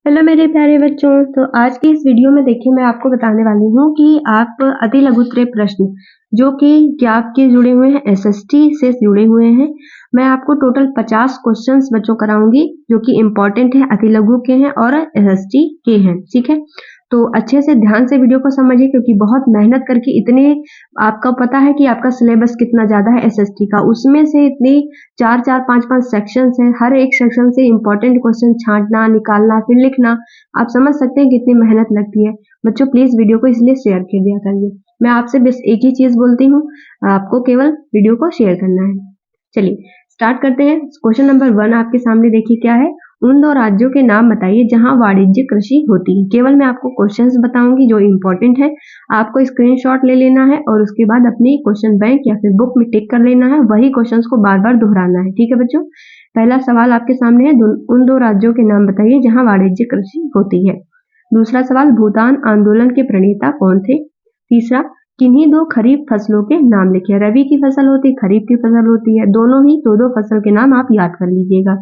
Hello मेरे प्यारे बच्चों। तो आज की इस वीडियो में देखिए मैं आपको बताने वाली हूँ कि आप अति लघुत्तरीय प्रश्न जो कि ज्ञात के जुड़े हुए हैं, एसएसटी से जुड़े हुए हैं, मैं आपको टोटल 50 क्वेश्चंस बच्चों कराऊंगी जो कि इम्पोर्टेंट है, अति लघु के हैं और एसएसटी के हैं। ठीक है, तो अच्छे से ध्यान से वीडियो को समझिए क्योंकि बहुत मेहनत करके इतने, आपका पता है कि आपका सिलेबस कितना ज्यादा है एसएसटी का, उसमें से इतनी 4-4, 5-5 सेक्शंस हैं, हर एक सेक्शन से इम्पोर्टेंट क्वेश्चन छांटना, निकालना, फिर लिखना, आप समझ सकते हैं कितनी मेहनत लगती है। बच्चों प्लीज वीडियो को इसलिए शेयर कर दिया करिए। मैं आपसे बस एक ही चीज बोलती हूँ, आपको केवल वीडियो को शेयर करना है। चलिए स्टार्ट करते हैं। क्वेश्चन नंबर 1 आपके सामने देखिए क्या है। उन दो राज्यों के नाम बताइए जहां वाणिज्य कृषि होती है। केवल मैं आपको क्वेश्चंस बताऊंगी जो इम्पोर्टेंट है, आपको स्क्रीनशॉट ले लेना है और उसके बाद अपनी क्वेश्चन बैंक या फिर बुक में टिक कर लेना है, वही क्वेश्चंस को बार बार दोहराना है। ठीक है बच्चों, पहला सवाल आपके सामने है, उन दो राज्यों के नाम बताइए जहां वाणिज्य कृषि होती है। दूसरा सवाल, भूटान आंदोलन के प्रणेता कौन थे। तीसरा, किन्हीं दो खरीफ फसलों के नाम लिखिए। रबी की फसल होती है, खरीफ की फसल होती है, दोनों ही दो दो फसल के नाम आप याद कर लीजिएगा।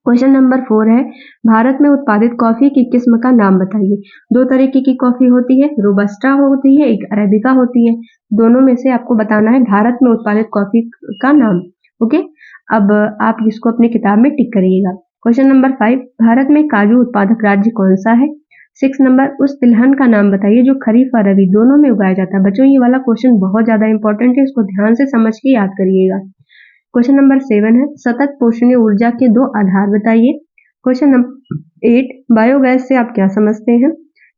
क्वेश्चन नंबर 4 है, भारत में उत्पादित कॉफी की किस्म का नाम बताइए। दो तरीके की कॉफी होती है, रोबस्टा होती है, एक अरेबिका होती है, दोनों में से आपको बताना है भारत में उत्पादित कॉफी का नाम। ओके, अब आप इसको अपनी किताब में टिक करिएगा। क्वेश्चन नंबर 5, भारत में काजू उत्पादक राज्य कौन सा है। 6 नंबर, उस तिलहन का नाम बताइए जो खरीफ और रबी दोनों में उगाया जाता है। बच्चों ये वाला क्वेश्चन बहुत ज्यादा इंपॉर्टेंट है, इसको ध्यान से समझ के याद करिएगा। क्वेश्चन नंबर 7 है, सतत पोषणीय ऊर्जा के दो आधार बताइए। क्वेश्चन नंबर 8, बायोगैस से आप क्या समझते हैं।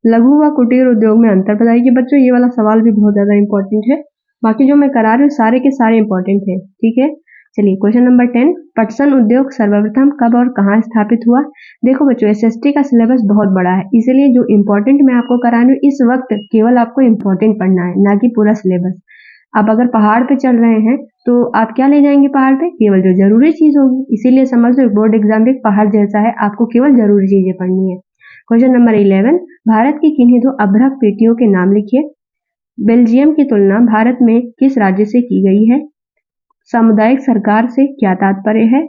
लघु व कुटीर उद्योग में अंतर बताइए। बच्चों ये वाला सवाल भी बहुत ज्यादा इंपॉर्टेंट है, बाकी जो मैं करा रही हूँ सारे के सारे इंपॉर्टेंट है। ठीक है, चलिए क्वेश्चन नंबर 10, पटसन उद्योग सर्वप्रथम कब और कहाँ स्थापित हुआ। देखो बच्चों एसएसटी का सिलेबस बहुत बड़ा है, इसलिए जो इम्पोर्टेंट मैं आपको करा रही हूँ इस वक्त केवल आपको इम्पोर्टेंट पढ़ना है, ना कि पूरा सिलेबस। आप अगर पहाड़ पे चल रहे हैं तो आप क्या ले जाएंगे पहाड़ पे, केवल जो जरूरी चीज होगी। इसीलिए समझ लो बोर्ड एग्जाम भी पहाड़ जैसा है, आपको केवल जरूरी चीजें पढ़नी है। क्वेश्चन नंबर 11, भारत की किन्हीं दो अभ्रक बेटियों के नाम लिखिए। बेल्जियम की तुलना भारत में किस राज्य से की गई है। सामुदायिक सरकार से क्या तात्पर्य है।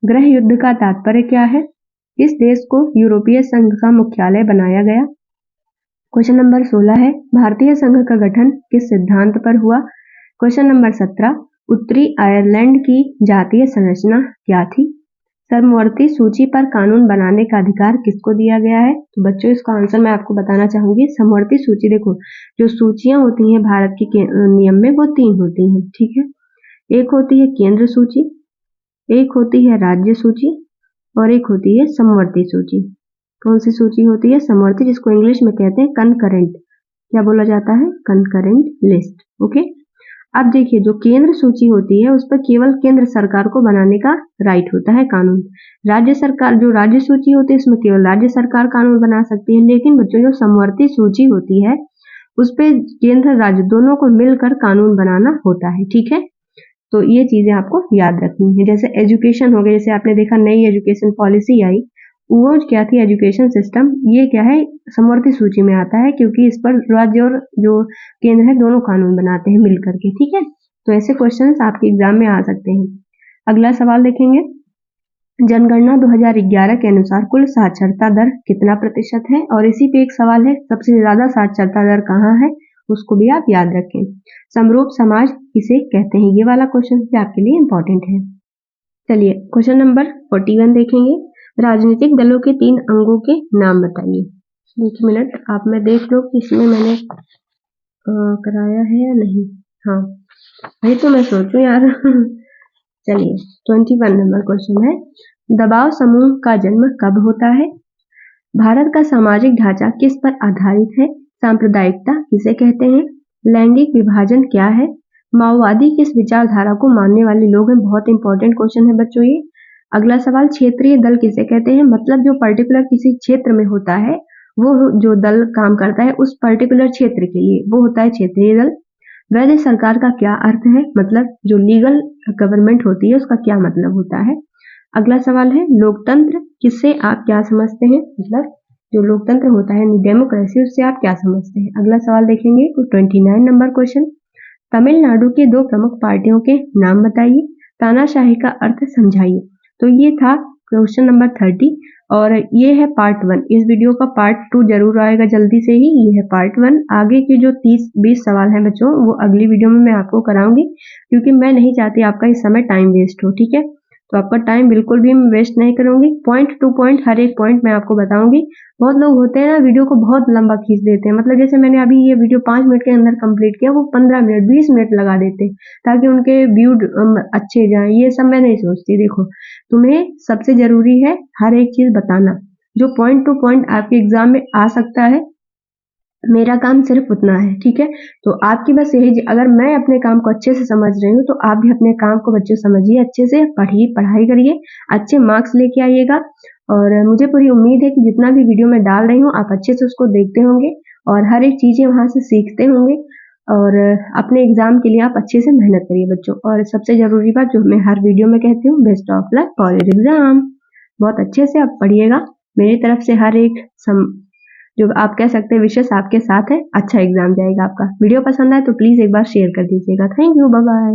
गृह युद्ध का तात्पर्य क्या है। किस देश को यूरोपीय संघ का मुख्यालय बनाया गया। क्वेश्चन नंबर 16 है, भारतीय संघ का गठन किस सिद्धांत पर हुआ। क्वेश्चन नंबर 17, उत्तरी आयरलैंड की जातीय संरचना क्या थी। समवर्ती सूची पर कानून बनाने का अधिकार किसको दिया गया है। तो बच्चों इसका आंसर मैं आपको बताना चाहूंगी, समवर्ती सूची। देखो जो सूचियां होती हैं भारत के नियम में वो 3 होती हैं। ठीक है, एक होती है केंद्र सूची, एक होती है राज्य सूची और एक होती है समवर्ती सूची। कौन सी सूची होती है, समवर्ती, जिसको इंग्लिश में कहते हैं कनकरेंट। क्या बोला जाता है, कनकरेंट लिस्ट। ओके, अब देखिए जो केंद्र सूची होती है उस पर केवल केंद्र सरकार को बनाने का राइट होता है कानून। राज्य सरकार, जो राज्य सूची होती है उसमें केवल राज्य सरकार कानून बना सकती है, लेकिन बच्चों जो समवर्ती सूची होती है उस पे केंद्र राज्य दोनों को मिलकर कानून बनाना होता है। ठीक है, तो ये चीजें आपको याद रखनी है। जैसे एजुकेशन हो गया, जैसे आपने देखा नई एजुकेशन पॉलिसी आई, वो क्या थी, एजुकेशन सिस्टम, ये क्या है, समवर्ती सूची में आता है क्योंकि इस पर राज्य और जो केंद्र है दोनों कानून बनाते हैं मिलकर के। ठीक है, तो ऐसे क्वेश्चंस आपके एग्जाम में आ सकते हैं। अगला सवाल देखेंगे, जनगणना 2011 के अनुसार कुल साक्षरता दर कितना प्रतिशत है। और इसी पे एक सवाल है, सबसे ज्यादा साक्षरता दर कहाँ है, उसको भी आप याद रखें। समरूप समाज किसे कहते हैं, ये वाला क्वेश्चन भी आपके लिए इम्पोर्टेंट है। चलिए क्वेश्चन नंबर 41 देखेंगे, राजनीतिक दलों के 3 अंगों के नाम बताइए। एक मिनट आप मैं देख लो कि इसमें मैंने कराया है या नहीं। हाँ वही तो मैं सोचूं यार चलिए 21 नंबर क्वेश्चन है, दबाव समूह का जन्म कब होता है। भारत का सामाजिक ढांचा किस पर आधारित है। सांप्रदायिकता किसे कहते हैं। लैंगिक विभाजन क्या है। माओवादी किस विचारधारा को मानने वाले लोग हैं। बहुत इंपॉर्टेंट क्वेश्चन है बच्चों ये। अगला सवाल, क्षेत्रीय दल किसे कहते हैं। मतलब जो पर्टिकुलर किसी क्षेत्र में होता है, वो जो दल काम करता है उस पर्टिकुलर क्षेत्र के लिए, वो होता है क्षेत्रीय दल। वैध सरकार का क्या अर्थ है, मतलब जो लीगल गवर्नमेंट होती है उसका क्या मतलब होता है। अगला सवाल है, लोकतंत्र किससे आप क्या समझते हैं, मतलब जो लोकतंत्र होता है डेमोक्रेसी, उससे आप क्या समझते हैं। अगला सवाल देखेंगे 29 नंबर क्वेश्चन, तमिलनाडु के 2 प्रमुख पार्टियों के नाम बताइए। तानाशाही का अर्थ समझाइए। तो ये था क्वेश्चन नंबर 30 और ये है पार्ट 1। इस वीडियो का पार्ट 2 जरूर आएगा जल्दी से ही। ये है पार्ट 1। आगे के जो 30-20 सवाल हैं बच्चों वो अगली वीडियो में मैं आपको कराऊंगी, क्योंकि मैं नहीं चाहती आपका इस समय टाइम वेस्ट हो। ठीक है, तो आपका टाइम बिल्कुल भी मैं वेस्ट नहीं करूंगी। पॉइंट टू पॉइंट हर एक पॉइंट मैं आपको बताऊंगी। बहुत लोग होते हैं ना, वीडियो को बहुत लंबा खींच देते हैं। मतलब जैसे मैंने अभी ये वीडियो 5 मिनट के अंदर कंप्लीट किया, वो 15 मिनट 20 मिनट लगा देते हैं ताकि उनके व्यू अच्छे जाएं। ये सब मैं नहीं सोचती। देखो, तुम्हें सबसे जरूरी है हर एक चीज बताना जो पॉइंट टू पॉइंट आपके एग्जाम में आ सकता है। मेरा काम सिर्फ उतना है। ठीक है, तो आपकी बस यही, अगर मैं अपने काम को अच्छे से समझ रही हूँ तो आप भी अपने काम को बच्चे समझिए, अच्छे से पढ़िए, पढ़ाई करिए, अच्छे मार्क्स लेके आइएगा। और मुझे पूरी उम्मीद है कि जितना भी वीडियो मैं डाल रही हूँ आप अच्छे से उसको देखते होंगे और हर एक चीजें वहां से सीखते होंगे और अपने एग्जाम के लिए आप अच्छे से मेहनत करिए बच्चों। और सबसे जरूरी बात जो मैं हर वीडियो में कहती हूँ, best of luck for your exam. बहुत अच्छे से आप पढ़िएगा। मेरी तरफ से हर एक जो आप कह सकते हैं विशेष आपके साथ है। अच्छा एग्जाम जाएगा आपका। वीडियो पसंद आए तो प्लीज एक बार शेयर कर दीजिएगा। Thank you, bye bye.